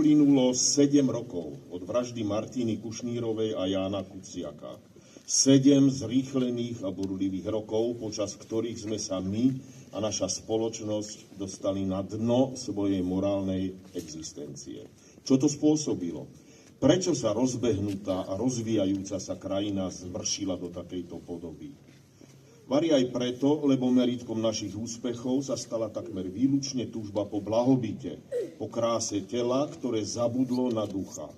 Uplynulo 7 rokov od vraždy Martiny Kušnírovej a Jána Kuciaka. 7 zrýchlených a burlivých rokov, počas ktorých sme sa my a naša spoločnosť dostali na dno svojej morálnej existencie. Čo to spôsobilo? Prečo sa rozbehnutá a rozvíjajúca sa krajina zvršila do takejto podoby? Vari aj preto, lebo meritkom našich úspechov sa stala takmer výlučne túžba po blahobite, po kráse tela, ktoré zabudlo na ducha.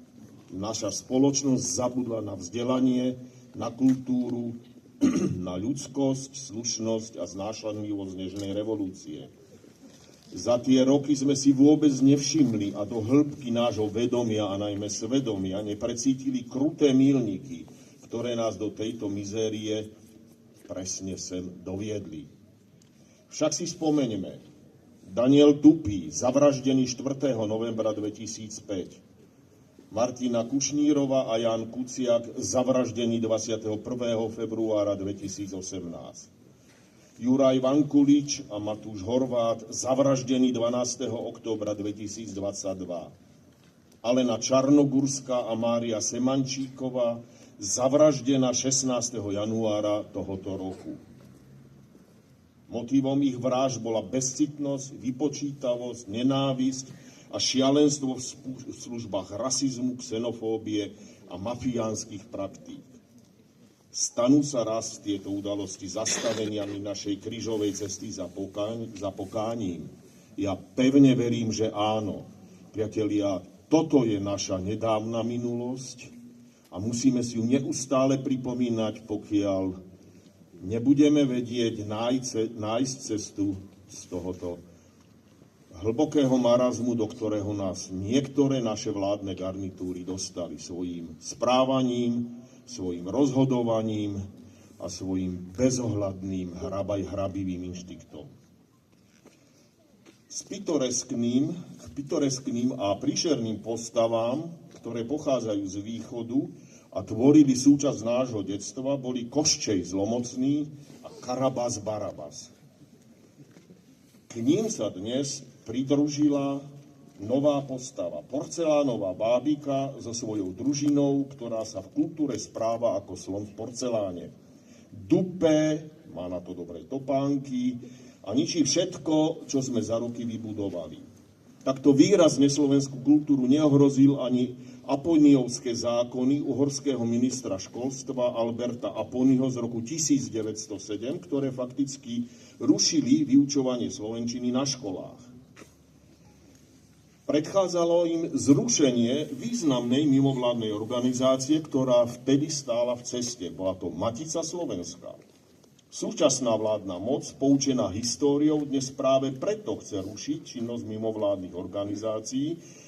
Naša spoločnosť zabudla na vzdelanie, na kultúru, na ľudskosť, slušnosť a znášanlivosť nežnej revolúcie. Za tie roky sme si vôbec nevšimli a do hĺbky nášho vedomia a najmä svedomia neprecítili kruté míľniky, ktoré nás do tejto mizérie presne sem doviedli. Však si spomeňme, Daniel Tupý, zavraždený 4. novembra 2005, Martina Kušnírova a Ján Kuciak, zavraždený 21. februára 2018, Juraj Vankulič a Matúš Horvát, zavraždený 12. októbra 2022, Alena Čarnogurská a Mária Semančíková, zavraždená 16. januára tohoto roku. Motívom ich vražd bola bezcitnosť, vypočítavosť, nenávisť a šialenstvo v službách rasizmu, xenofóbie a mafiánskych praktík. Stanú sa raz tieto udalosti zastaveniami našej krížovej cesty za pokáním? Ja pevne verím, že áno. Priatelia, toto je naša nedávna minulosť a musíme si ju neustále pripomínať, pokiaľ nebudeme vedieť nájsť cestu z tohoto hlbokého marazmu, do ktorého nás niektoré naše vládne garnitúry dostali svojím správaním, svojím rozhodovaním a svojím bezohľadným hrabivým inštiktom. K pitoreskným a príšerným postavám, ktoré pochádzajú z východu a tvorili súčasť nášho detstva, boli Koščej Zlomocný a Karabas Barabas. K ním sa dnes pridružila nová postava, porcelánová bábika so svojou družinou, ktorá sa v kultúre správa ako slon v porceláne. Dupé, má na to dobré topánky a ničí všetko, čo sme za roky vybudovali. Takto výrazne slovenskú kultúru neohrozil ani Aponiovské zákony uhorského ministra školstva Alberta Aponyho z roku 1907, ktoré fakticky rušili vyučovanie slovenčiny na školách. Predchádzalo im zrušenie významnej mimovládnej organizácie, ktorá vtedy stála v ceste. Bola to Matica Slovenská. Súčasná vládna moc, poučená históriou, dnes práve preto chce rušiť činnosť mimovládnych organizácií